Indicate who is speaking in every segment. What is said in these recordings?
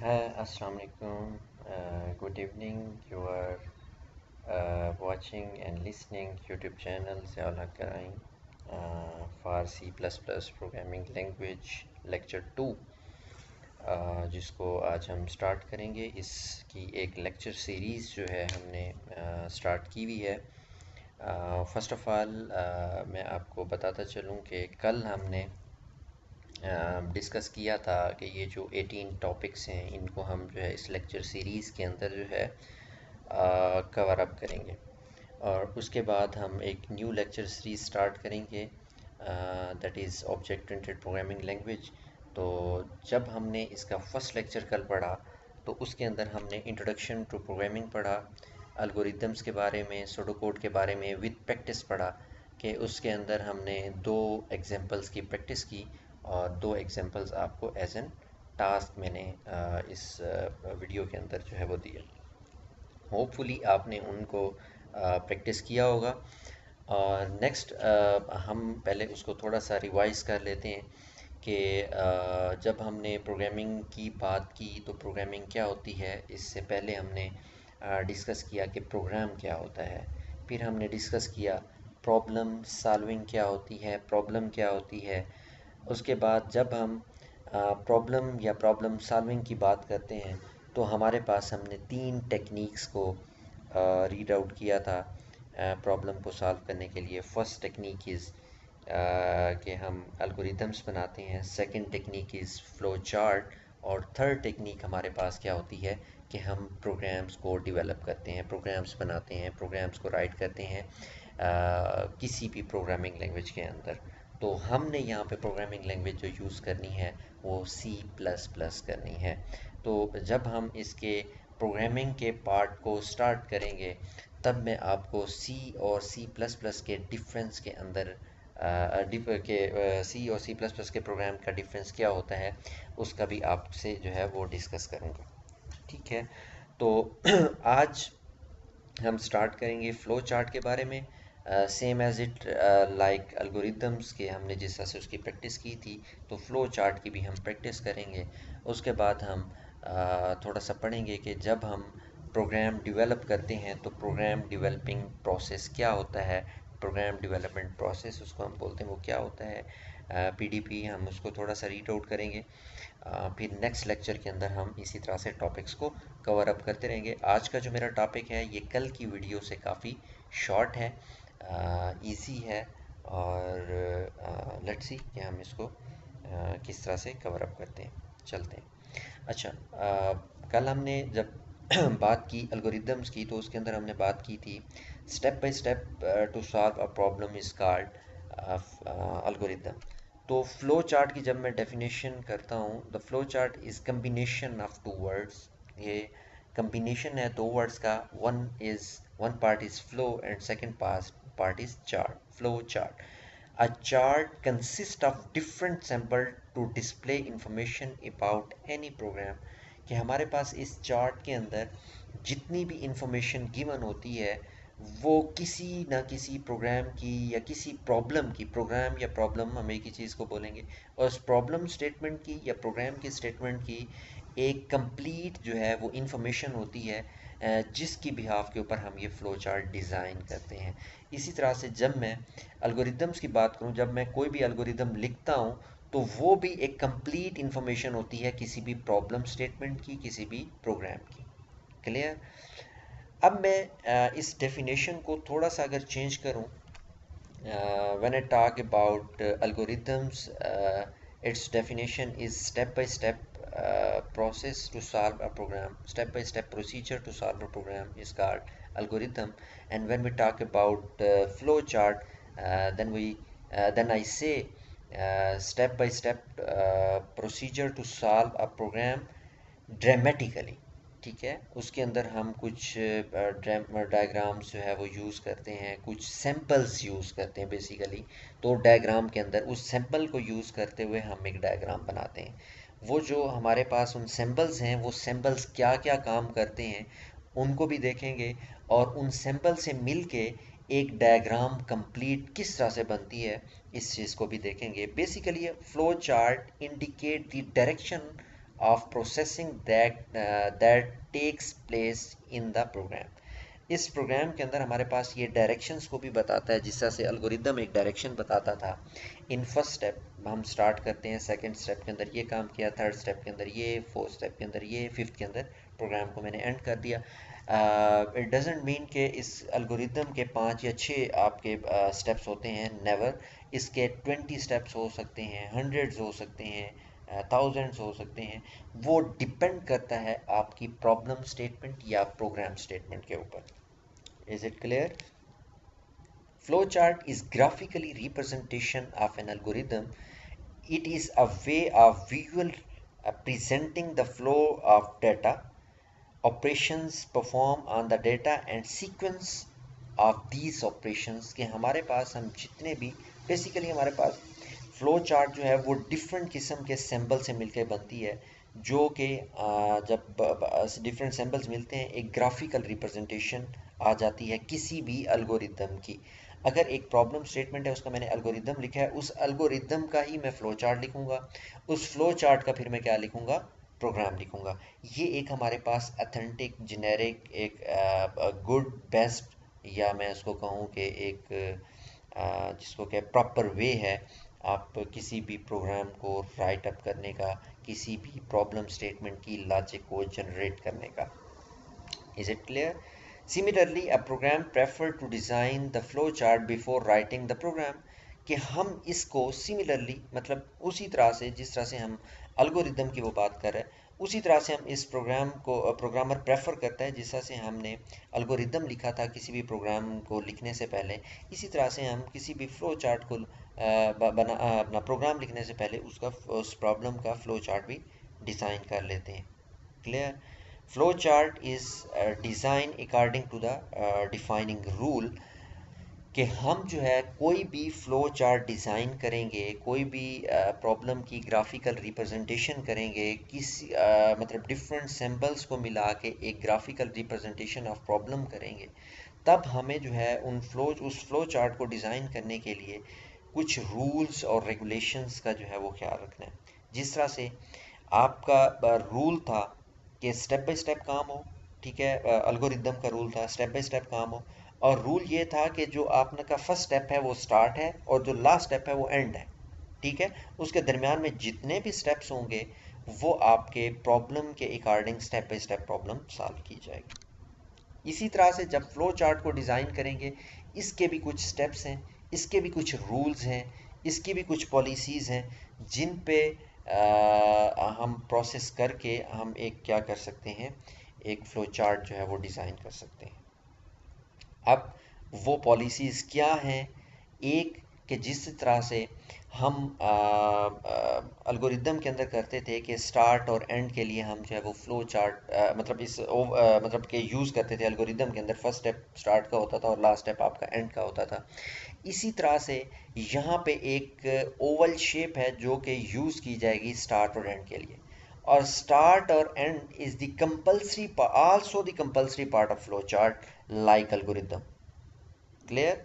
Speaker 1: Hi, Assalamu alaikum. Good evening. You are watching and listening YouTube channel Ziaul Karain for C++ Programming Language Lecture 2, जिसको आज हम start करेंगे। इसकी एक lecture series जो है हमने स्टार्ट की हुई है। फ़र्स्ट ऑफ़ ऑल मैं आपको बताता चलूँ कि कल हमने डिस्कस किया था कि ये जो 18 टॉपिक्स हैं इनको हम जो है इस लेक्चर सीरीज़ के अंदर जो है कवर अप करेंगे। और उसके बाद हम एक न्यू लेक्चर सीरीज़ स्टार्ट करेंगे, that is object oriented programming language. तो जब हमने इसका फर्स्ट लेक्चर कल पढ़ा तो उसके अंदर हमने इंट्रोडक्शन टू प्रोग्रामिंग पढ़ा, एल्गोरिदम्स के बारे में, सूडोकोड के बारे में विद प्रैक्टिस पढ़ा। कि उसके अंदर हमने दो एग्जांपल्स की प्रैक्टिस की और दो एग्जांपल्स आपको एज एन टास्क मैंने इस वीडियो के अंदर जो है वो दिया। होपफुली आपने उनको प्रैक्टिस किया होगा। और नेक्स्ट हम पहले उसको थोड़ा सा रिवाइज़ कर लेते हैं कि जब हमने प्रोग्रामिंग की बात की तो प्रोग्रामिंग क्या होती है, इससे पहले हमने डिस्कस किया कि प्रोग्राम क्या होता है। फिर हमने डिस्कस किया प्रॉब्लम सॉल्विंग क्या होती है, प्रॉब्लम क्या होती है। उसके बाद जब हम प्रॉब्लम या प्रॉब्लम सॉल्विंग की बात करते हैं तो हमारे पास हमने तीन टेक्निक्स को रीड आउट किया था प्रॉब्लम को सॉल्व करने के लिए। फर्स्ट टेक्निक इज़ कि हम एल्गोरिदम्स बनाते हैं, second technique is flow chart, और थर्ड टेक्निक हमारे पास क्या होती है कि हम प्रोग्राम्स को डेवलप करते हैं, प्रोग्राम्स बनाते हैं, प्रोग्राम्स को राइट करते हैं किसी भी प्रोग्रामिंग लैंग्वेज के अंदर। तो हमने यहाँ पे प्रोग्रामिंग लैंग्वेज जो यूज़ करनी है वो सी प्लस प्लस करनी है। तो जब हम इसके प्रोग्रामिंग के पार्ट को स्टार्ट करेंगे तब मैं आपको सी और सी प्लस प्लस के डिफरेंस के अंदर सी और सी प्लस प्लस के प्रोग्राम का डिफरेंस क्या होता है उसका भी आपसे जो है वो डिस्कस करूँगा। ठीक है। तो आज हम स्टार्ट करेंगे फ़्लो चार्ट के बारे में। Same as it like algorithms के हमने जिस तरह से उसकी प्रैक्टिस की थी तो फ़्लो चार्ट की भी हम प्रैक्टिस करेंगे। उसके बाद हम थोड़ा सा पढ़ेंगे कि जब हम प्रोग्राम डेवलप करते हैं तो प्रोग्राम डेवलपिंग प्रोसेस क्या होता है, प्रोग्राम डेवलपमेंट प्रोसेस उसको हम बोलते हैं, वो क्या होता है। पीडीपी हम उसको थोड़ा सा रीड आउट करेंगे। फिर नेक्स्ट लेक्चर के अंदर हम इसी तरह से टॉपिक्स को कवर अप करते रहेंगे। आज का जो मेरा टॉपिक है ये कल की वीडियो से काफ़ी शॉर्ट है, इजी है, और लेट्स सी कि हम इसको किस तरह से कवर अप करते हैं। चलते हैं। अच्छा, कल हमने जब बात की एल्गोरिदम्स की तो उसके अंदर हमने बात की थी step by step to solve a problem is called algorithm. तो फ्लो चार्ट की जब मैं डेफिनेशन करता हूँ, the flow chart is combination of two words. ये कम्बिनेशन है दो वर्ड्स का, one part is flow and second part is chart. Flow chart, a chart consists of different sample to display information about any program। कि हमारे पास इस chart के अंदर जितनी भी इंफॉर्मेशन गिवन होती है वो किसी ना किसी प्रोग्राम की या किसी प्रॉब्लम की, प्रोग्राम या प्रॉब्लम हम एक ही चीज़ को बोलेंगे, और उस प्रॉब्लम स्टेटमेंट की या प्रोग्राम की स्टेटमेंट की एक कंप्लीट जो है वो इंफॉर्मेशन होती है जिसकी बिहाफ के ऊपर हम ये फ़्लो चार्ट डिज़ाइन करते हैं। इसी तरह से जब मैं एल्गोरिदम्स की बात करूं, जब मैं कोई भी एल्गोरिदम लिखता हूं तो वो भी एक कंप्लीट इंफॉर्मेशन होती है किसी भी प्रॉब्लम स्टेटमेंट की, किसी भी प्रोग्राम की। क्लियर। अब मैं इस डेफिनेशन को थोड़ा सा अगर चेंज करूं, when I talk about algorithms, its definition is step-by-step process to solve a program. Step-by-step procedure to solve a program is called algorithm. And when we talk about flow chart, then I say step-by-step procedure to solve a program dramatically. ठीक है। उसके अंदर हम कुछ diagrams जो है वो use करते हैं, कुछ सैम्पल्स यूज़ करते हैं बेसिकली। तो डायग्राम के अंदर उस सैम्पल को यूज़ करते हुए हम एक डायग्राम बनाते हैं। वो जो हमारे पास उन सैम्पल्स हैं वो सैम्पल्स क्या क्या काम करते हैं उनको भी देखेंगे, और उन सैम्पल से मिल के एक डायग्राम कंप्लीट किस तरह से बनती है इस चीज़ को भी देखेंगे। Basically flow chart indicate the direction of processing that takes place in the program. इस प्रोग्राम के अंदर हमारे पास ये डायरेक्शंस को भी बताता है, जिस तरह से एल्गोरिदम एक डायरेक्शन बताता था। इन फर्स्ट स्टेप हम स्टार्ट करते हैं, सेकंड स्टेप के अंदर ये काम किया, थर्ड स्टेप के अंदर ये, फोर्थ स्टेप के अंदर ये, फिफ्थ के अंदर प्रोग्राम को मैंने एंड कर दिया। इट डजेंट मीन कि इस एल्गोरिदम के 5 या 6 आपके स्टेप्स होते हैं, नेवर। इसके 20 स्टेप्स हो सकते हैं, हंड्रेड्स हो सकते हैं, थाउजेंड्स हो सकते हैं। वो डिपेंड करता है आपकी प्रॉब्लम स्टेटमेंट या प्रोग्राम स्टेटमेंट के ऊपर। Is it clear? Flowchart is graphically representation of an algorithm. It is a way of visual presenting the flow of data, operations performed on the data and sequence of these operations। के हमारे पास हम जितने भी basically हमारे पास flow chart जो है वो different किस्म के सिंबल से मिलकर बनती है, जो कि जब डिफरेंट सिंबल्स मिलते हैं एक ग्राफिकल रिप्रेजेंटेशन आ जाती है किसी भी एल्गोरिदम की। अगर एक प्रॉब्लम स्टेटमेंट है, उसका मैंने एल्गोरिदम लिखा है, उस एल्गोरिदम का ही मैं फ्लो चार्ट लिखूंगा, उस फ्लो चार्ट का फिर मैं क्या लिखूंगा, प्रोग्राम लिखूंगा। ये एक हमारे पास अथेंटिक जेनेरिक एक गुड बेस्ट, या मैं उसको कहूँ कि एक जिसको क्या प्रॉपर वे है आप किसी भी प्रोग्राम को राइट अप करने का, किसी भी प्रॉब्लम स्टेटमेंट की लॉजिक को जनरेट करने का। Is it clear? Similarly, a program prefer to design the flow chart before writing the program। कि हम इसको सिमिलरली मतलब उसी तरह से जिस तरह से हम अल्गोरिदम की वो बात कर रहे हैं, उसी तरह से हम इस प्रोग्राम को प्रोग्रामर प्रेफर करता है जिस तरह से हमने अल्गोरिदम लिखा था किसी भी प्रोग्राम को लिखने से पहले, इसी तरह से हम किसी भी फ्लो चार्ट को अपना प्रोग्राम लिखने से पहले उसका उस प्रॉब्लम का फ्लो चार्ट भी डिज़ाइन कर लेते हैं। Clear? Flow chart is design according to the defining rule. कि हम जो है कोई भी फ्लो चार्ट डिज़ाइन करेंगे, कोई भी प्रॉब्लम की ग्राफिकल रिप्रेजेंटेशन करेंगे, किसी मतलब डिफरेंट सिंबल्स को मिला के एक ग्राफिकल रिप्रेजेंटेशन ऑफ प्रॉब्लम करेंगे, तब हमें जो है उस फ्लो चार्ट को डिज़ाइन करने के लिए कुछ रूल्स और रेगुलेशंस का जो है वो ख्याल रखना है। जिस तरह से आपका रूल था कि स्टेप बाय स्टेप काम हो, ठीक है, एल्गोरिदम का रूल था स्टेप बाय स्टेप काम हो, और रूल ये था कि जो आपने का फर्स्ट स्टेप है वो स्टार्ट है और जो लास्ट स्टेप है वो एंड है, ठीक है। उसके दरमियान में जितने भी स्टेप्स होंगे वो आपके प्रॉब्लम के according step by step problem solve की जाएगी। इसी तरह से जब फ्लो चार्ट को डिज़ाइन करेंगे, इसके भी कुछ स्टेप्स हैं, इसके भी कुछ रूल्स हैं, इसकी भी कुछ पॉलिसीज़ हैं जिन पे हम प्रोसेस करके हम एक क्या कर सकते हैं, एक फ्लो चार्ट जो है वो डिज़ाइन कर सकते हैं। अब वो पॉलिसीज़ क्या हैं? एक कि जिस तरह से हम एल्गोरिदम के अंदर करते थे कि स्टार्ट और एंड के लिए हम जो है वो फ्लो चार्ट मतलब मतलब कि यूज़ करते थे एल्गोरिदम के अंदर, फर्स्ट स्टेप स्टार्ट का होता था और लास्ट स्टेप आपका एंड का होता था। इसी तरह से यहाँ पे एक ओवल शेप है जो कि यूज़ की जाएगी स्टार्ट और एंड के लिए, और स्टार्ट और and is the compulsory also the compulsory part of flow chart like algorithm. Clear?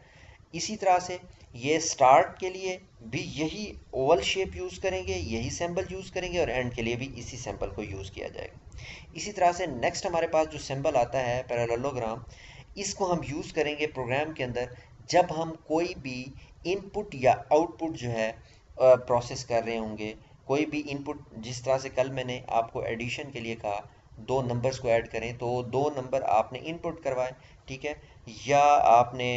Speaker 1: इसी तरह से ये स्टार्ट के लिए भी यही ओवल शेप यूज़ करेंगे, यही सिंबल यूज़ करेंगे, और एंड के लिए भी इसी सिंबल को यूज़ किया जाएगा। इसी तरह से नेक्स्ट हमारे पास जो सिंबल आता है पैरेललोग्राम, इसको हम यूज़ करेंगे प्रोग्राम के अंदर जब हम कोई भी इनपुट या आउटपुट जो है प्रोसेस कर रहे होंगे। कोई भी इनपुट, जिस तरह से कल मैंने आपको एडिशन के लिए कहा दो नंबर्स को ऐड करें, तो दो नंबर आपने इनपुट करवाए, ठीक है, या आपने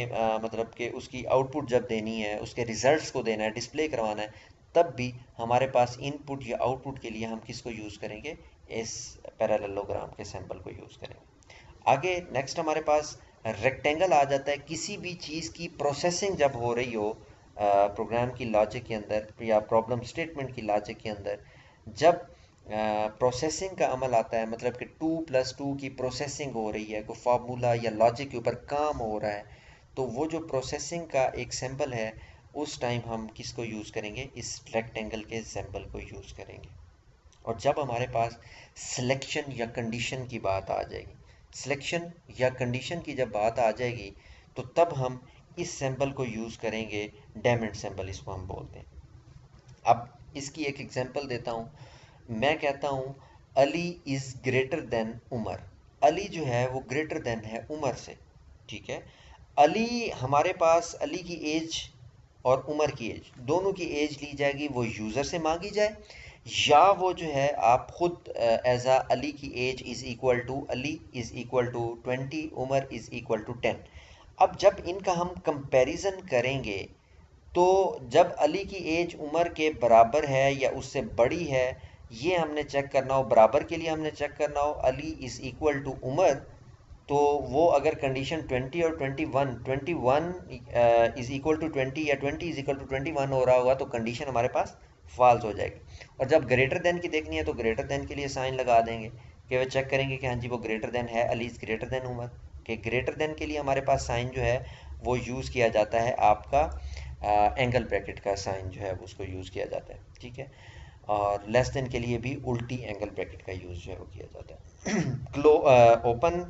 Speaker 1: मतलब कि उसकी आउटपुट जब देनी है, उसके रिजल्ट्स को देना है, डिस्प्ले करवाना है, तब भी हमारे पास इनपुट या आउटपुट के लिए हम किसको यूज़ करेंगे, इस पैरेललोग्राम के सिंबल को यूज़ करेंगे। आगे नेक्स्ट हमारे पास रेक्टेंगल आ जाता है। किसी भी चीज़ की प्रोसेसिंग जब हो रही हो प्रोग्राम की लॉजिक के अंदर या प्रॉब्लम स्टेटमेंट की लॉजिक के अंदर, जब प्रोसेसिंग का अमल आता है, मतलब कि 2+2 की प्रोसेसिंग हो रही है, कोई फार्मूला या लॉजिक के ऊपर काम हो रहा है, तो वो जो प्रोसेसिंग का एक सिंबल है, उस टाइम हम किसको यूज़ करेंगे, इस रेक्टेंगल के सिंबल को यूज़ करेंगे। और जब हमारे पास सिलेक्शन या कंडीशन की बात आ जाएगी, सिलेक्शन या कंडीशन की जब बात आ जाएगी, तो तब हम इस सिंबल को यूज़ करेंगे, डायमंड सिंबल इसको हम बोलते हैं। अब इसकी एक एग्जांपल देता हूँ। मैं कहता हूँ Ali is greater than Umar. Ali जो है वो ग्रेटर देन है उमर से, ठीक है। अली हमारे पास अली की एज और उमर की एज, दोनों की एज ली जाएगी, वो यूज़र से मांगी जाए, या वो जो है आप खुद एज आ अली की age is equal to Ali is equal to 20, Umar is equal to 10। अब जब इनका हम कंपैरिजन करेंगे तो जब अली की एज उमर के बराबर है या उससे बड़ी है, ये हमने चेक करना हो, बराबर के लिए हमने चेक करना हो Ali is equal to Umar, तो वो अगर कंडीशन 20 और 21, 21 इज इक्वल टू 20 या 20 इज इक्वल टू 21 हो रहा होगा तो कंडीशन हमारे पास फॉल्स हो जाएगी। और जब ग्रेटर देन की देखनी है तो ग्रेटर देन के लिए साइन लगा देंगे कि वो चेक करेंगे कि हाँ जी वो ग्रेटर देन है, Ali is greater than Umar, कि ग्रेटर देन के लिए हमारे पास साइन जो है वो यूज़ किया जाता है आपका एंगल ब्रैकेट का साइन जो है उसको यूज़ किया जाता है, ठीक है। और लेस देन के लिए भी उल्टी एंगल ब्रैकेट का यूज़ जो है वो किया जाता है। क्लो ओपन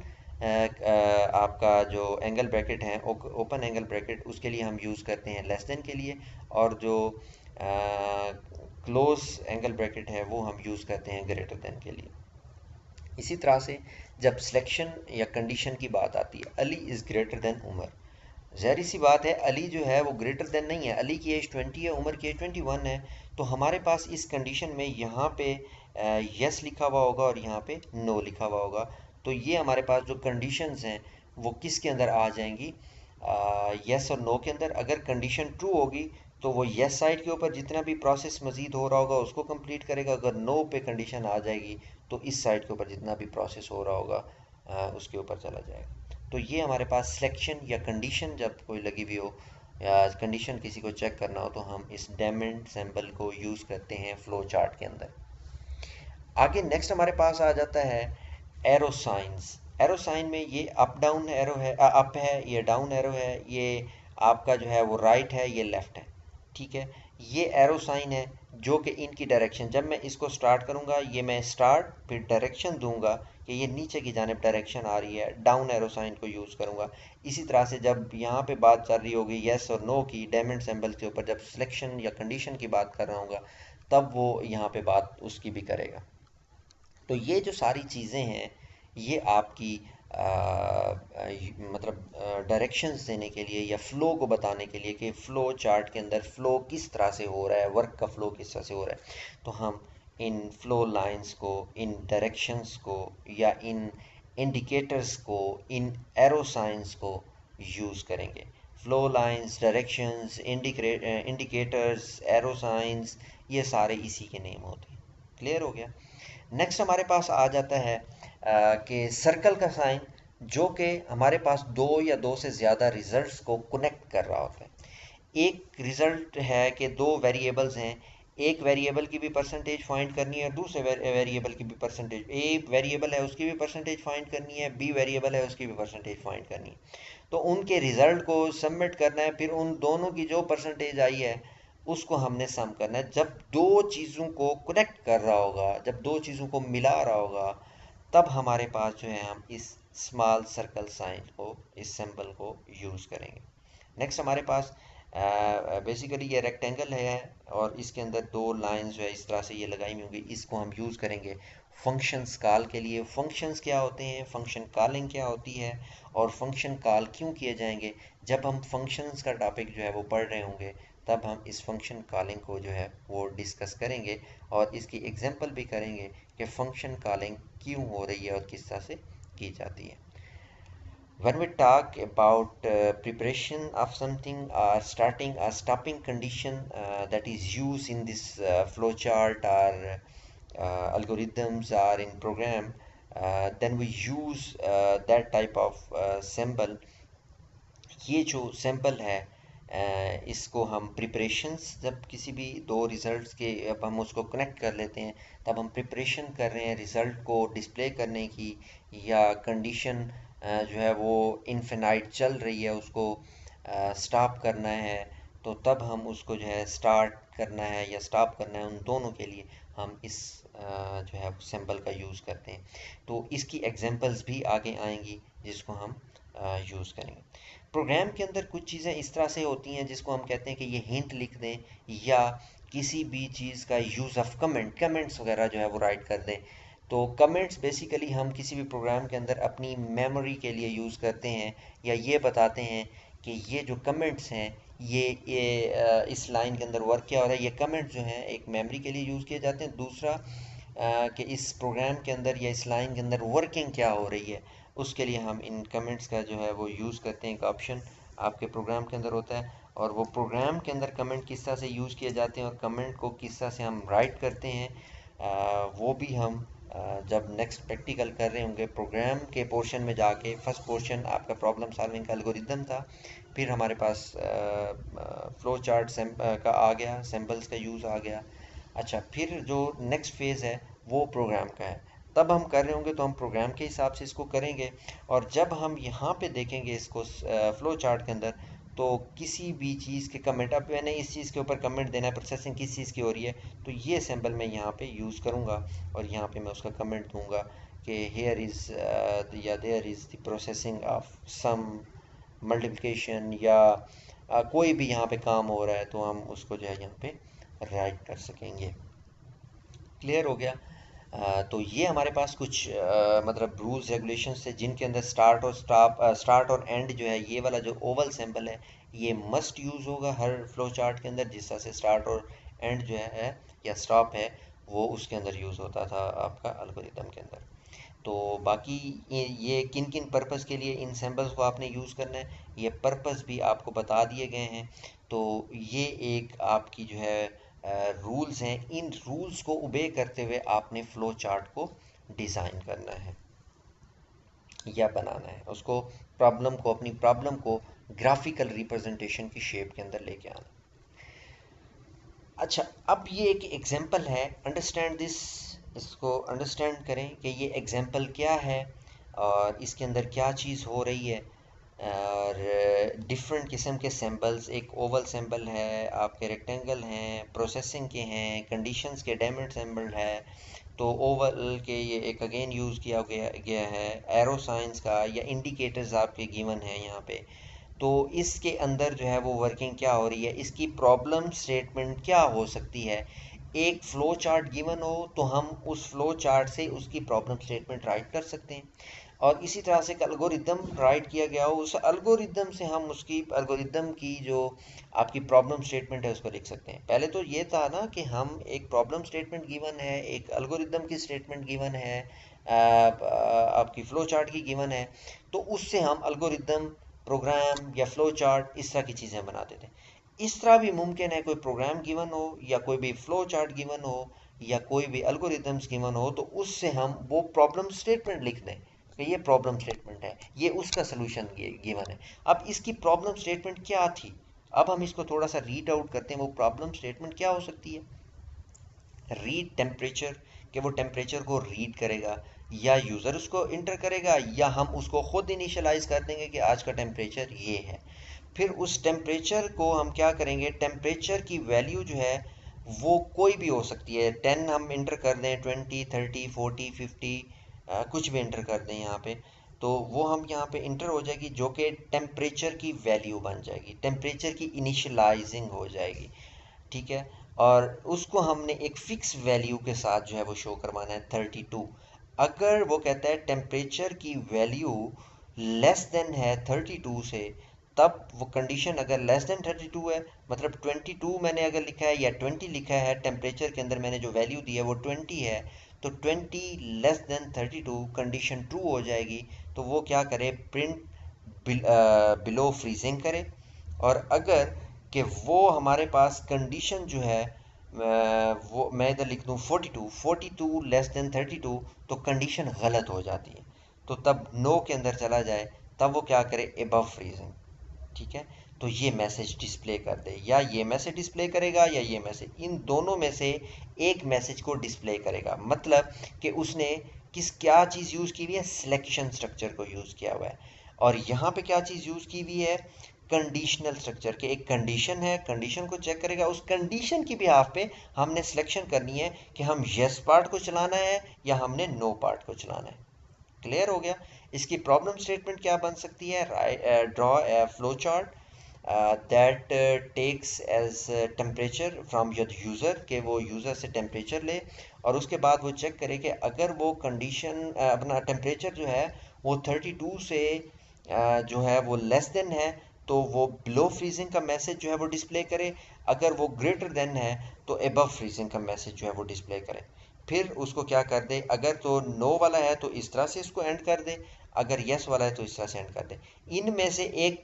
Speaker 1: आपका जो एंगल ब्रैकेट है, ओपन एंगल ब्रैकेट, उसके लिए हम यूज़ करते हैं लेस देन के लिए, और जो क्लोज एंगल ब्रैकेट है वो हम यूज़ करते हैं ग्रेटर देन के लिए। इसी तरह से जब सिलेक्शन या कंडीशन की बात आती है, Ali is greater than Umar, ज़ाहिर सी बात है अली जो है वो ग्रेटर देन नहीं है, अली की एज 20 है, उमर की एज 21 है, तो हमारे पास इस कंडीशन में यहाँ पे यस लिखा हुआ होगा और यहाँ पे नो लिखा हुआ होगा। तो ये हमारे पास जो कंडीशंस हैं वो किसके अंदर आ जाएंगी, यस और नो के अंदर। अगर कंडीशन ट्रू होगी तो वो यस साइड के ऊपर जितना भी प्रोसेस मज़ीद हो रहा होगा उसको कंप्लीट करेगा, अगर नो पे कंडीशन आ जाएगी तो इस साइड के ऊपर जितना भी प्रोसेस हो रहा होगा उसके ऊपर चला जाएगा। तो ये हमारे पास सिलेक्शन या कंडीशन जब कोई लगी हुई हो या कंडीशन किसी को चेक करना हो तो हम इस डायमंड सिंबल को यूज़ करते हैं फ्लो चार्ट के अंदर। आगे नेक्स्ट हमारे पास आ जाता है एरो साइंस। एरो साइन में ये अप डाउन एरो है, अप है, ये डाउन एरो है, ये आपका जो है वो राइट है, ये लेफ्ट है, ठीक है। ये एरो साइन है जो कि इनकी डायरेक्शन, जब मैं इसको स्टार्ट करूंगा ये मैं स्टार्ट फिर डायरेक्शन दूंगा कि ये नीचे की जानिब डायरेक्शन आ रही है, डाउन एरो साइन को यूज़ करूंगा। इसी तरह से जब यहाँ पे बात चल रही होगी येस और नो की डायमंड सिंबल के ऊपर, जब सिलेक्शन या कंडीशन की बात कर रहा हूँ तब वो यहाँ पे बात उसकी भी करेगा। तो ये जो सारी चीज़ें हैं ये आपकी मतलब डायरेक्शंस देने के लिए या फ्लो को बताने के लिए कि फ़्लो चार्ट के अंदर फ़्लो किस तरह से हो रहा है, वर्क का फ़्लो किस तरह से हो रहा है। तो हम इन फ़्लो लाइंस को, इन डायरेक्शंस को या इन इंडिकेटर्स को, इन एरो साइंस को यूज़ करेंगे। Flow lines, directions, indicators, arrow science, ये सारे इसी के नेम होते हैं। क्लियर हो गया। नेक्स्ट हमारे पास आ जाता है कि सर्कल का साइन, जो कि हमारे पास दो या दो से ज़्यादा रिजल्ट्स को कनेक्ट कर रहा होता है। एक रिजल्ट है कि दो वेरिएबल्स हैं, एक वेरिएबल की भी परसेंटेज फाइंड करनी है, दूसरे वेरिएबल की भी परसेंटेज, ए वेरिएबल है उसकी भी परसेंटेज फाइंड करनी है, बी वेरिएबल है उसकी भी परसेंटेज फाइंड करनी है। तो उनके रिजल्ट को सबमिट करना है, फिर उन दोनों की जो परसेंटेज आई है उसको हमने सम करना है। जब दो चीज़ों को कनेक्ट कर रहा होगा, जब दो चीज़ों को मिला रहा होगा, तब हमारे पास जो है हम इस स्मॉल सर्कल साइन को, इस सिंबल को यूज़ करेंगे। नेक्स्ट हमारे पास बेसिकली ये रेक्टेंगल है और इसके अंदर दो लाइंस जो है इस तरह से ये लगाई हुई होंगी, इसको हम यूज़ करेंगे फंक्शंस कॉल के लिए। फंक्शंस क्या होते हैं, फंक्शन कॉलिंग क्या होती है और फंक्शन कॉल क्यों किए जाएंगे, जब हम फंक्शंस का टॉपिक जो है वो पढ़ रहे होंगे तब हम इस फंक्शन कॉलिंग को जो है वो डिस्कस करेंगे और इसकी एग्जांपल भी करेंगे कि फंक्शन कॉलिंग क्यों हो रही है और किस तरह से की जाती है। When we talk about preparation of something or starting a stopping condition that is used in this flowchart or algorithms or in program, then we use that type of symbol। ये जो सैम्पल है इसको हम preparations, जब किसी भी दो results के अब हम उसको कनेक्ट कर लेते हैं तब हम प्रिपरेशन कर रहे हैं रिज़ल्ट को डिस्प्ले करने की, या कंडीशन जो है वो इनफिनाइट चल रही है उसको स्टॉप करना है, तो तब हम उसको जो है स्टार्ट करना है या स्टॉप करना है, उन दोनों के लिए हम इस जो है सिंबल का यूज़ करते हैं। तो इसकी एग्जांपल्स भी आगे आएंगी जिसको हम यूज़ करेंगे। प्रोग्राम के अंदर कुछ चीज़ें इस तरह से होती हैं जिसको हम कहते हैं कि ये हिंट लिख दें या किसी भी चीज़ का यूज़ ऑफ कमेंट्स वगैरह जो है वो राइट कर दें। तो कमेंट्स बेसिकली हम किसी भी प्रोग्राम के अंदर अपनी मेमोरी के लिए यूज़ करते हैं, या ये बताते हैं कि ये जो कमेंट्स हैं ये इस लाइन के अंदर वर्क क्या हो रहा है। ये कमेंट्स जो हैं एक मेमोरी के लिए यूज़ किए जाते हैं, दूसरा कि इस प्रोग्राम के अंदर या इस लाइन के अंदर वर्किंग क्या हो रही है, उसके लिए हम इन कमेंट्स का जो है वो यूज़ करते हैं। एक ऑप्शन आपके प्रोग्राम के अंदर होता है, और वो प्रोग्राम के अंदर कमेंट किस तरह से यूज़ किए जाते हैं और कमेंट को किस तरह से हम राइट करते हैं, वो भी हम जब नेक्स्ट प्रैक्टिकल कर रहे होंगे प्रोग्राम के पोर्शन में जाके। फर्स्ट पोर्शन आपका प्रॉब्लम सॉल्विंग का एल्गोरिदम था, फिर हमारे पास फ्लो चार्ट का आ गया, सैम्पल्स का यूज़ आ गया। अच्छा, फिर जो नेक्स्ट फेज़ है वो प्रोग्राम का है, तब हम कर रहे होंगे तो हम प्रोग्राम के हिसाब से इसको करेंगे। और जब हम यहाँ पे देखेंगे इसको फ्लो चार्ट के अंदर, तो किसी भी चीज़ के कमेंट, अब मैंने इस चीज़ के ऊपर कमेंट देना है, प्रोसेसिंग किस चीज़ की हो रही है, तो ये सैम्पल मैं यहाँ पे यूज़ करूँगा और यहाँ पे मैं उसका कमेंट दूंगा कि हेयर इज़ या there is the processing of some multiplication, या कोई भी यहाँ पे काम हो रहा है तो हम उसको जो है यहाँ पे राइट कर सकेंगे। क्लियर हो गया। तो ये हमारे पास कुछ मतलब रूल्स रेगुलेशंस थे जिनके अंदर स्टार्ट और एंड जो है, ये वाला जो ओवल सिंबल है ये मस्ट यूज़ होगा हर फ्लो चार्ट के अंदर। जिस तरह से स्टार्ट और एंड जो है या स्टॉप है वो उसके अंदर यूज़ होता था आपका एल्गोरिदम के अंदर। तो बाकी ये किन किन पर्पज़ के लिए इन सिंबल्स को आपने यूज़ करना है, ये पर्पज़ भी आपको बता दिए गए हैं। तो ये एक आपकी जो है रूल्स हैं, इन रूल्स को ओबे करते हुए आपने फ्लो चार्ट को डिज़ाइन करना है या बनाना है, उसको प्रॉब्लम को, अपनी प्रॉब्लम को ग्राफिकल रिप्रेजेंटेशन की शेप के अंदर लेके आना। अच्छा, अब ये एक एग्जांपल है, अंडरस्टैंड दिस, इसको अंडरस्टैंड करें कि ये एग्जांपल क्या है और इसके अंदर क्या चीज़ हो रही है। और डिफरेंट किस्म के सैम्पल्स, एक ओवल सैम्पल है, आपके रेक्टेंगल हैं, प्रोसेसिंग के हैं, कंडीशंस के डायमंड सैम्पल है। तो ओवल के ये एक अगेन यूज़ किया गया है, एरो साइंस का या इंडिकेटर्स आपके गिवन हैं यहाँ पे। तो इसके अंदर जो है वो वर्किंग क्या हो रही है, इसकी प्रॉब्लम स्टेटमेंट क्या हो सकती है। एक फ्लो चार्ट गिवन हो तो हम उस फ्लो चार्ट से उसकी प्रॉब्लम स्टेटमेंट राइट कर सकते हैं, और इसी तरह से एक एल्गोरिदम राइट किया गया हो, उस एल्गोरिदम से हम उसकी एल्गोरिदम की जो आपकी प्रॉब्लम स्टेटमेंट है उसको लिख सकते हैं। पहले तो ये था ना कि हम एक प्रॉब्लम स्टेटमेंट गिवन है, एक एल्गोरिदम की स्टेटमेंट गिवन है, आपकी फ्लो चार्ट की गिवन है, तो उससे हम एल्गोरिदम, प्रोग्राम या फ्लो चार्ट इस तरह की चीज़ें बनाते थे। इस तरह भी मुमकिन है कोई प्रोग्राम गिवन हो या कोई भी फ्लो चार्ट गिवन हो या कोई भी एल्गोरिदम्स गिवन हो, तो उससे हम वो प्रॉब्लम स्टेटमेंट लिख दें कि ये प्रॉब्लम स्टेटमेंट है, ये उसका सलूशन गिवन है। अब इसकी प्रॉब्लम स्टेटमेंट क्या थी, अब हम इसको थोड़ा सा रीड आउट करते हैं। वो प्रॉब्लम स्टेटमेंट क्या हो सकती है, रीड टेम्परेचर, कि वो टेम्परेचर को रीड करेगा, या यूज़र उसको इंटर करेगा, या हम उसको खुद इनिशियलाइज कर देंगे कि आज का टेम्परेचर ये है। फिर उस टेम्परेचर को हम क्या करेंगे, टेम्परेचर की वैल्यू जो है वो कोई भी हो सकती है, 10 हम इंटर कर दें, 20, 30, 40, 50, कुछ भी इंटर कर दें यहाँ पे, तो वो हम यहाँ पे इंटर हो जाएगी जो कि टेम्परेचर की वैल्यू बन जाएगी, टेम्परेचर की इनिशियलाइजिंग हो जाएगी। ठीक है, और उसको हमने एक फिक्स वैल्यू के साथ जो है वो शो करवाना है 32। अगर वो कहता है टेम्परेचर की वैल्यू लेस देन है 32 से, तब वो कंडीशन अगर लेस देन 32 है, मतलब 22 मैंने अगर लिखा है या 20 लिखा है, टेम्परेचर के अंदर मैंने जो वैल्यू दी है वो 20 है, तो 20 लेस देन 32 कंडीशन ट्रू हो जाएगी। तो वो क्या करे, प्रिंट बिलो फ्रीजिंग करे। और अगर कि वो हमारे पास कंडीशन जो है वो मैं इधर लिख दूँ 42 लेस देन 32, तो कंडीशन गलत हो जाती है, तो तब नो के अंदर चला जाए, तब वो क्या करे, एबव फ्रीजिंग। ठीक है, तो ये मैसेज डिस्प्ले कर दे, या ये मैसेज डिस्प्ले करेगा या ये मैसेज, इन दोनों में से एक मैसेज को डिस्प्ले करेगा। मतलब कि उसने क्या चीज़ यूज़ की हुई है, सिलेक्शन स्ट्रक्चर को यूज़ किया हुआ है। और यहाँ पे क्या चीज़ यूज़ की हुई है, कंडीशनल स्ट्रक्चर के, एक कंडीशन है, कंडीशन को चेक करेगा, उस कंडीशन की बिहाफ पे हमने सिलेक्शन करनी है कि हम यस पार्ट को चलाना है या हमने नो पार्ट को चलाना है। क्लियर हो गया। इसकी प्रॉब्लम स्टेटमेंट क्या बन सकती है, draw a flow chart, that takes as temperature from your user, के वो यूज़र से टेम्परेचर ले और उसके बाद वो चेक करे कि अगर वो कंडीशन अपना टेम्परेचर जो है वो 32 से जो है वो लेस देन है तो वो बिलो फ्रीजिंग का मैसेज जो है वो डिस्प्ले करे, अगर वो ग्रेटर देन है तो एबव फ्रीजिंग का मैसेज जो है वो डिस्प्ले करे। फिर उसको क्या कर दे, अगर तो नो वाला है तो इस तरह से इसको एंड कर दे, अगर यस वाला है तो इस तरह से एंड कर दे। इनमें से एक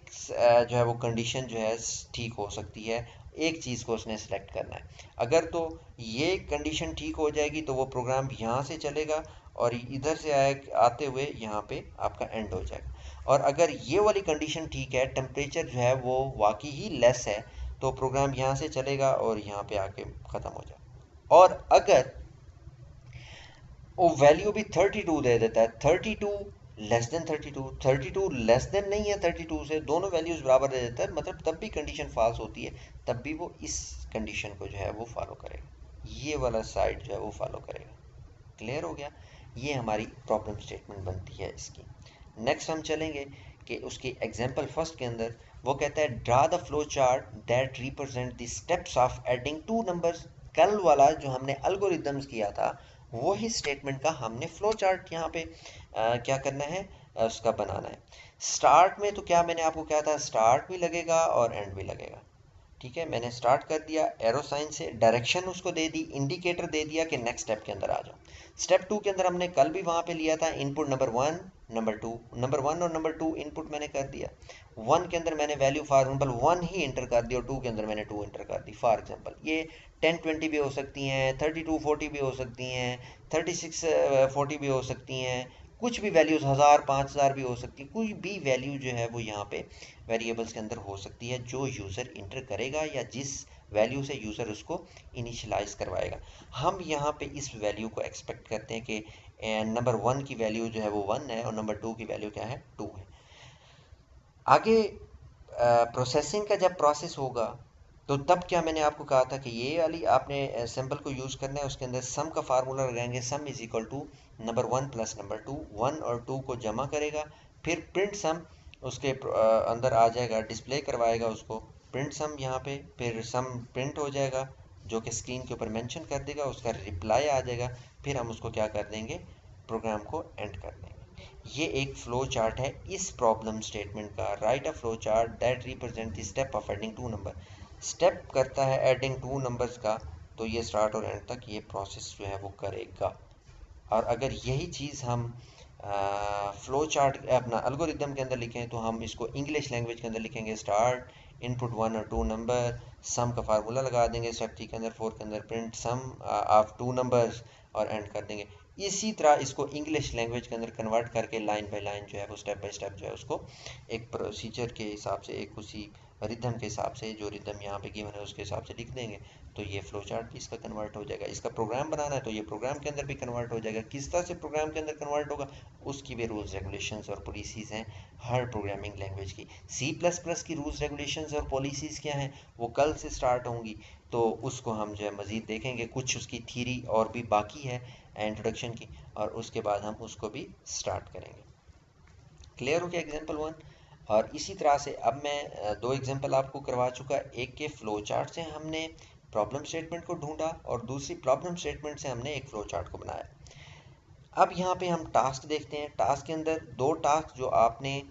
Speaker 1: जो है वो कंडीशन जो है ठीक हो सकती है, एक चीज़ को उसने सेलेक्ट करना है। अगर तो ये कंडीशन ठीक हो जाएगी तो वो प्रोग्राम यहाँ से चलेगा और इधर से आते हुए यहाँ पे आपका एंड हो जाएगा। और अगर ये वाली कंडीशन ठीक है, टेम्परेचर जो है वो वाकई ही लेस है, तो प्रोग्राम यहाँ से चलेगा और यहाँ पे आके ख़त्म हो जाएगा। और अगर वो वैल्यू भी 32 दे देता है, 32 लेस देन 32, 32 लेस देन नहीं है 32 से, दोनों वैल्यूज बराबर दे देता है, मतलब तब भी कंडीशन फॉल्स होती है, तब भी वो इस कंडीशन को जो है वो फॉलो करेगा, ये वाला साइड जो है वो फॉलो करेगा। क्लियर हो गया? ये हमारी प्रॉब्लम स्टेटमेंट बनती है इसकी। नेक्स्ट हम चलेंगे कि उसकी एग्जांपल फर्स्ट के अंदर वो कहता है draw the flow chart that represent the steps of adding two numbers. कल वाला जो हमने एल्गोरिदम्स किया था वही स्टेटमेंट का हमने फ्लो चार्ट यहाँ पे क्या करना है, उसका बनाना है। स्टार्ट में तो क्या मैंने आपको कहा था, स्टार्ट भी लगेगा और एंड भी लगेगा। ठीक है, मैंने स्टार्ट कर दिया एरो साइन से, डायरेक्शन उसको दे दी, इंडिकेटर दे दिया कि नेक्स्ट स्टेप के अंदर आ जाओ। स्टेप 2 के अंदर हमने कल भी वहाँ पे लिया था इनपुट नंबर 1 नंबर 2, नंबर 1 और नंबर 2 इनपुट मैंने कर दिया। 1 के अंदर मैंने value for example 1 he inter कर दी और 2 के अंदर मैंने 2 इंटर कर दी। फॉर एग्जाम्पल ये 1020 भी हो सकती हैं, 3240 भी हो सकती हैं, 3640 भी हो सकती हैं, कुछ भी वैल्यूज़ 1000 5000 भी हो सकती है, कोई भी वैल्यू जो है वो यहाँ पे वेरिएबल्स के अंदर हो सकती है जो यूज़र इंटर करेगा या जिस वैल्यू से यूज़र उसको इनिशियलाइज करवाएगा। हम यहाँ पे इस वैल्यू को एक्सपेक्ट करते हैं कि नंबर 1 की वैल्यू जो है वो 1 है और नंबर 2 की वैल्यू क्या है, 2 है। आगे प्रोसेसिंग का जब प्रोसेस होगा तो तब क्या मैंने आपको कहा था कि ये वाली आपने सिंबल को यूज़ करना है, उसके अंदर सम का फार्मूला लगाएंगे, sum is equal to number 1 plus number 2, 1 और 2 को जमा करेगा, फिर प्रिंट सम उसके अंदर आ जाएगा, डिस्प्ले करवाएगा उसको प्रिंट सम यहाँ पे, फिर सम प्रिंट हो जाएगा जो कि स्क्रीन के ऊपर मेंशन कर देगा, उसका रिप्लाई आ जाएगा, फिर हम उसको क्या कर देंगे, प्रोग्राम को एंड कर देंगे। ये एक फ्लो चार्ट है इस प्रॉब्लम स्टेटमेंट का। Write a flow chart that represent the step of adding two number. Step करता है एडिंग टू नंबर्स का, तो ये स्टार्ट और एंड तक ये प्रोसेस जो है वो करेगा। और अगर यही चीज़ हम फ्लो चार्ट अपना एल्गोरिदम के अंदर लिखें तो हम इसको इंग्लिश लैंग्वेज के अंदर लिखेंगे, स्टार्ट इनपुट 1 और 2 नंबर, सम का फार्मूला लगा देंगे स्टेप 3 के अंदर, 4 के अंदर प्रिंट सम ऑफ 2 नंबर्स और एंड कर देंगे। इसी तरह इसको इंग्लिश लैंग्वेज के अंदर कन्वर्ट करके लाइन बाय लाइन जो है वो स्टेप बाय स्टेप जो है उसको एक प्रोसीजर के हिसाब से, एक उसी रिदम के हिसाब से, जो रिदम यहाँ पे गिवन है उसके हिसाब से लिख देंगे, तो ये फ्लो चार्ट भी इसका कन्वर्ट हो जाएगा। इसका प्रोग्राम बनाना है तो ये प्रोग्राम के अंदर भी कन्वर्ट हो जाएगा। किस तरह से प्रोग्राम के अंदर कन्वर्ट होगा उसकी भी रूल्स रेगुलेशंस और पॉलिसीज़ हैं हर प्रोग्रामिंग लैंग्वेज की। सी प्लस प्लस की रूल्स रेगुलेशंस और पॉलिसीज़ क्या हैं वो कल से स्टार्ट होंगी, तो उसको हम जो है मज़ीद देखेंगे, कुछ उसकी थीरी और भी बाकी है इंट्रोडक्शन की, और उसके बाद हम उसको भी स्टार्ट करेंगे। क्लियर हो गया एग्जाम्पल 1? और इसी तरह से अब मैं दो एग्जाम्पल आपको करवा चुका, एक के फ्लो चार्ट से हमने प्रॉब्लम स्टेटमेंट को ढूंढा और दूसरी प्रॉब्लम स्टेटमेंट से हमने एक फ्लो चार्ट को बनाया। अब यहाँ पे हम टास्क देखते हैं। टास्क के अंदर दो टास्क जो आपने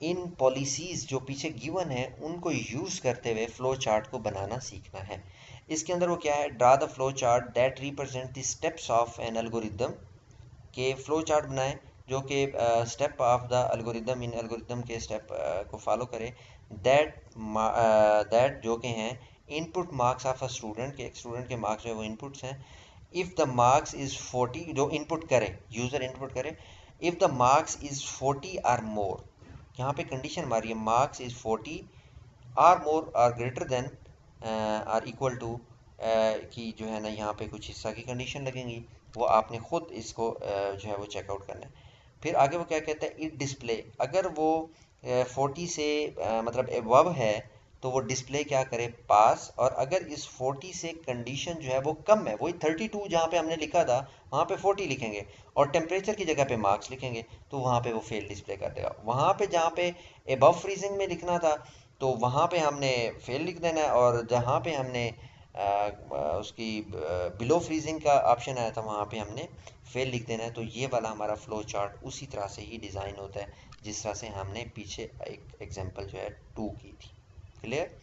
Speaker 1: इन पॉलिसीज़ जो पीछे गिवन है उनको यूज़ करते हुए फ्लो चार्ट को बनाना सीखना है। इसके अंदर वो क्या है, draw the flow chart that represent the steps of N algorithm, के फ्लो चार्ट बनाएं जो कि step of the algorithm, in algorithm के स्टेप को फॉलो करें, दैट जो कि हैं input marks of a student, के एक स्टूडेंट के मार्क्स जो है वो इनपुट्स हैं। इफ़ द मार्क्स इज़ 40, जो इनपुट करे यूज़र इनपुट करे, if the marks is 40 or more, यहाँ पे कंडीशन हमारी है marks is 40 or more or greater than or equal to की जो है ना यहाँ पे कुछ हिस्सा की कंडीशन लगेंगी, वो आपने खुद इसको जो है वो चेकआउट करना है। फिर आगे वो क्या कहता है, इट डिस्प्ले, अगर वो 40 से मतलब एबव है तो वो डिस्प्ले क्या करे, पास, और अगर इस 40 से कंडीशन जो है वो कम है, वही 32 जहाँ पे हमने लिखा था वहाँ पे 40 लिखेंगे और टेम्परेचर की जगह पे मार्क्स लिखेंगे, तो वहाँ पे वो फेल डिस्प्ले कर देगा। वहाँ पे जहाँ पे एबव फ्रीजिंग में लिखना था तो वहाँ पे हमने फेल लिख देना है, और जहाँ पे हमने उसकी बिलो फ्रीजिंग का ऑप्शन आया था वहाँ पे हमने फेल लिख देना है। तो ये वाला हमारा फ्लो चार्ट उसी तरह से ही डिज़ाइन होता है जिस तरह से हमने पीछे एक एग्जांपल जो है 2 की थी। क्लियर?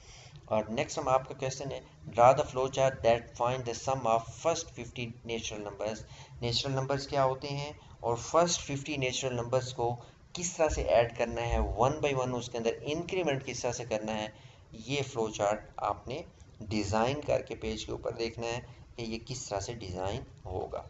Speaker 1: और नेक्स्ट हम आपका क्वेश्चन है, draw the flow chart that find the sum of first 50 natural numbers. Natural numbers क्या होते हैं और फर्स्ट 50 नेचुरल नंबर्स को किस तरह से ऐड करना है, वन बाय वन उसके अंदर इंक्रीमेंट किस तरह से करना है, ये फ्लो चार्ट आपने डिज़ाइन करके पेज के ऊपर देखना है कि ये किस तरह से डिज़ाइन होगा।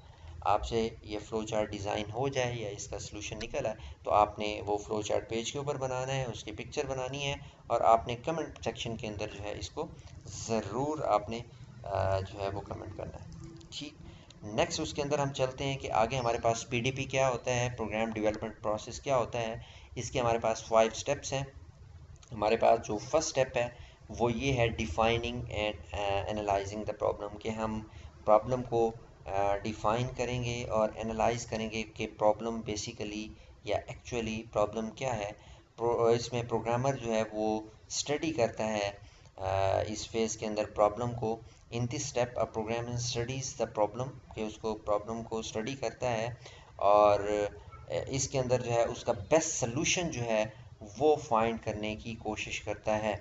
Speaker 1: आपसे ये फ्लो चार्ट डिज़ाइन हो जाए या इसका सलूशन निकल आए तो आपने वो फ्लो चार्ट पेज के ऊपर बनाना है, उसकी पिक्चर बनानी है, और आपने कमेंट सेक्शन के अंदर जो है इसको ज़रूर आपने जो है वो कमेंट करना है। ठीक, नेक्स्ट उसके अंदर हम चलते हैं कि आगे हमारे पास पीडीपी क्या होता है, प्रोग्राम डेवलपमेंट प्रोसेस क्या होता है। इसके हमारे पास 5 स्टेप्स हैं। हमारे पास जो फर्स्ट स्टेप है वो ये है, defining and analysing the problem, कि हम प्रॉब्लम को डिफ़ाइन करेंगे और एनालाइज करेंगे कि प्रॉब्लम बेसिकली या एक्चुअली प्रॉब्लम क्या है। इसमें प्रोग्रामर जो है वो स्टडी करता है इस फेज़ के अंदर प्रॉब्लम को। In this step a programmer studies the problem, कि उसको प्रॉब्लम को स्टडी करता है, और इसके अंदर जो है उसका बेस्ट सलूशन जो है वो फाइंड करने की कोशिश करता है,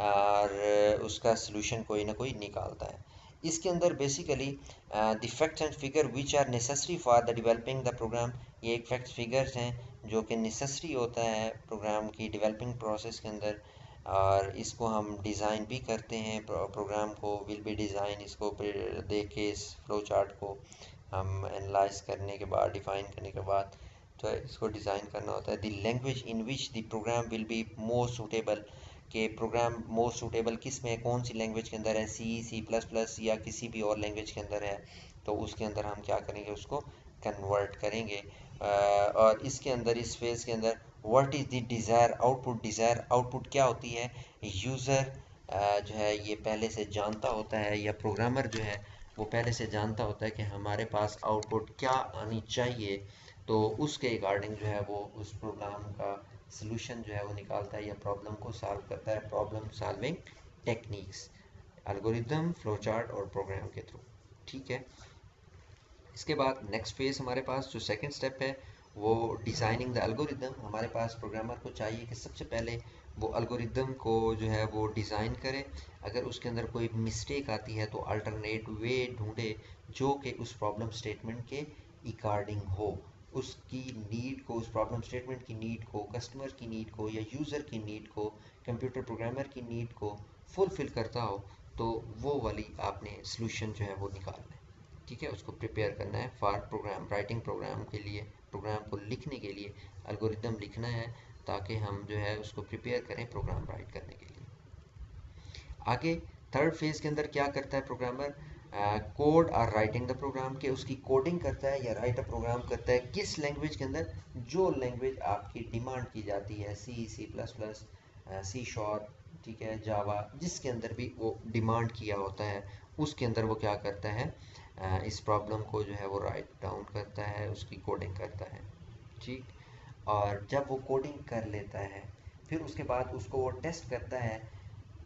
Speaker 1: और उसका सलूशन कोई ना कोई निकालता है। इसके अंदर basically the facts and figure which are necessary for the developing the program, ये एक फैक्ट्स फिगर्स हैं जो कि नेसेसरी होता है प्रोग्राम की डेवलपिंग प्रोसेस के अंदर, और इसको हम डिज़ाइन भी करते हैं। प्रोग्राम को विल बी डिज़ाइन, इसको देख के इस फ्लो चार्ट को हम एनालाइज करने के बाद, डिफ़ाइन करने के बाद तो इसको डिज़ाइन करना होता है। The language in which the program will be more suitable, कि प्रोग्राम मोर सूटेबल किस में, कौन सी लैंग्वेज के अंदर है, सी प्लस प्लस या किसी भी और लैंग्वेज के अंदर है, तो उसके अंदर हम क्या करेंगे, उसको कन्वर्ट करेंगे। और इसके अंदर इस फेज़ के अंदर what is the desire output, desire output क्या होती है, यूज़र जो है ये पहले से जानता होता है, या प्रोग्रामर जो है वो पहले से जानता होता है कि हमारे पास आउटपुट क्या आनी चाहिए, तो उसके अकॉर्डिंग जो है वो उस प्रोग्राम का सलूशन जो है वो निकालता है या प्रॉब्लम को सॉल्व करता है। Problem solving techniques, algorithm, flow chart और प्रोग्राम के थ्रू। ठीक है, इसके बाद नेक्स्ट फेज हमारे पास जो सेकंड स्टेप है वो डिज़ाइनिंग द एल्गोरिदम। हमारे पास प्रोग्रामर को चाहिए कि सबसे पहले वो एल्गोरिदम को जो है वो डिज़ाइन करे। अगर उसके अंदर कोई मिस्टेक आती है तो अल्टरनेट वे ढूंढे जो कि उस प्रॉब्लम स्टेटमेंट के अकॉर्डिंग हो, उसकी नीड को, उस प्रॉब्लम स्टेटमेंट की नीड को, कस्टमर की नीड को या यूज़र की नीड को, कंप्यूटर प्रोग्रामर की नीड को फुलफ़िल करता हो, तो वो वाली आपने सलूशन जो है वो निकालना है। ठीक है, उसको प्रिपेयर करना है फॉर प्रोग्राम राइटिंग, प्रोग्राम के लिए, प्रोग्राम को लिखने के लिए एल्गोरिदम लिखना है ताकि हम जो है उसको प्रिपेयर करें प्रोग्राम राइट करने के लिए। आगे थर्ड फेज के अंदर क्या करता है प्रोग्रामर, कोड और राइटिंग द प्रोग्राम, के उसकी कोडिंग करता है या राइट अ प्रोग्राम करता है किस लैंग्वेज के अंदर, जो लैंग्वेज आपकी डिमांड की जाती है, सी प्लस प्लस, सी शॉर्प, ठीक है, जावा, जिसके अंदर भी वो डिमांड किया होता है उसके अंदर वो क्या करता है, इस प्रॉब्लम को जो है वो राइट डाउन करता है, उसकी कोडिंग करता है। ठीक, और जब वो कोडिंग कर लेता है फिर उसके बाद उसको वो टेस्ट करता है।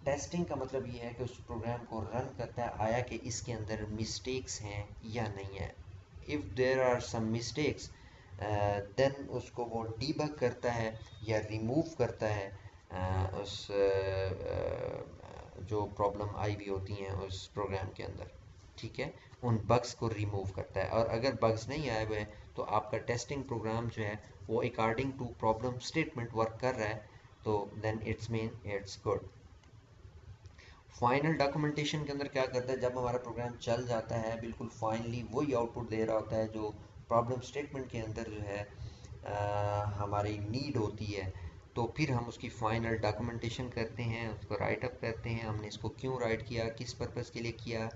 Speaker 1: टेस्टिंग का मतलब ये है कि उस प्रोग्राम को रन करता है, आया कि इसके अंदर मिस्टेक्स हैं या नहीं है। If there are some mistakes then उसको वो डीबग करता है या रिमूव करता है उस जो प्रॉब्लम आई हुई होती हैं उस प्रोग्राम के अंदर। ठीक है, उन बग्स को रिमूव करता है, और अगर बग्स नहीं आए हुए हैं तो आपका टेस्टिंग प्रोग्राम जो है वो according to problem statement work कर रहा है, तो then it's mean it's good. Final documentation के अंदर क्या करता है, जब हमारा प्रोग्राम चल जाता है बिल्कुल फाइनली वही आउटपुट दे रहा होता है जो प्रॉब्लम स्टेटमेंट के अंदर जो है हमारी नीड होती है, तो फिर हम उसकी फाइनल डॉक्यूमेंटेशन करते हैं, उसको राइट अप करते हैं, हमने इसको क्यों राइट किया, किस पर्पज़ के लिए किया,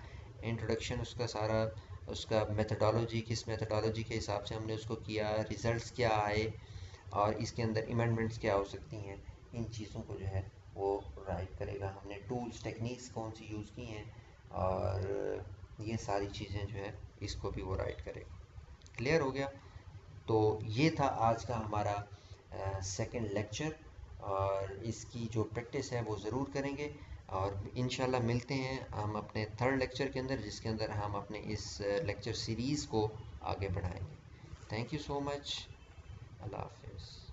Speaker 1: इंट्रोडक्शन उसका सारा, उसका मेथडोलॉजी, किस मेथडोलॉजी के हिसाब से हमने उसको किया, रिजल्ट्स क्या आए, और इसके अंदर अमेंडमेंट्स क्या हो सकती हैं, इन चीज़ों को जो है वो राइट करेगा। हमने टूल्स टेक्निक्स कौन सी यूज़ की हैं, और ये सारी चीज़ें जो है इसको भी वो राइट करेगा। क्लियर हो गया? तो ये था आज का हमारा सेकंड लेक्चर, और इसकी जो प्रैक्टिस है वो ज़रूर करेंगे। और इंशाल्लाह मिलते हैं हम अपने थर्ड लेक्चर के अंदर, जिसके अंदर हम अपने इस लेक्चर सीरीज़ को आगे बढ़ाएंगे। Thank you so much. अल्लाह हाफिज़।